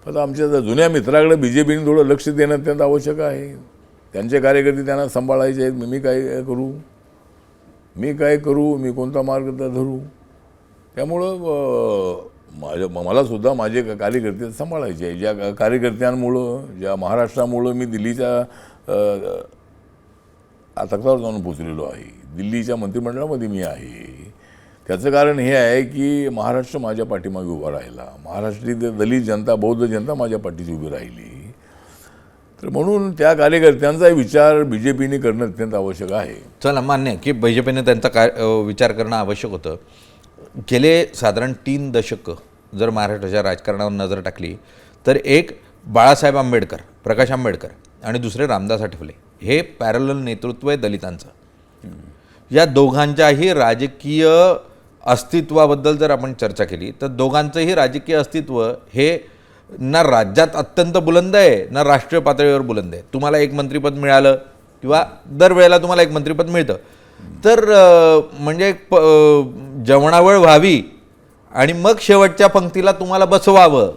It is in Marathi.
आता आमच्या जुन्या मित्राकडे BJPने थोडं लक्ष देणं अत्यंत आवश्यक आहे. त्यांचे कार्यकर्ते त्यांना सांभाळायचे आहेत. मी काय करू, मी कोणता मार्ग धरू. त्यामुळं मलासुद्धा माझे कार्यकर्ते सांभाळायचे आहे. ज्या कार्यकर्त्यांमुळं, ज्या महाराष्ट्रामुळं मी दिल्लीच्या तख्तावर जाऊन पोचलेलो आहे, दिल्लीच्या मंत्रिमंडळामध्ये मी आहे, त्याचं कारण हे आहे की महाराष्ट्र माझ्या पाठीमागे उभा राहिला. महाराष्ट्रातील दलित जनता, बौद्ध जनता माझ्या पाठीशी उभी राहिली. तर म्हणून त्या कार्यकर्त्यांचा विचार BJPने करणं अत्यंत आवश्यक आहे. चला, मान्य की BJPने त्यांचा विचार करणं आवश्यक होतं. गेले साधारण 3 दशकं जर महाराष्ट्राच्या राजकारणावर नजर टाकली तर एक बाळासाहेब आंबेडकर, प्रकाश आंबेडकर आणि दुसरे रामदास आठवले, हे पॅरलल नेतृत्व आहे दलितांचं. या दोघांच्याही राजकीय अस्तित्वाबद्दल जर आपण चर्चा केली तर दोघांचंही राजकीय अस्तित्व हे ना राज्यात अत्यंत बुलंद आहे ना राष्ट्रीय पातळीवर बुलंद आहे. तुम्हाला एक मंत्रिपद मिळालं किंवा दरवेळेला तुम्हाला एक मंत्रिपद मिळतं तर म्हणजे जेवणावळ व्हावी आणि मग शेवटच्या पंक्तीला तुम्हाला बसवावं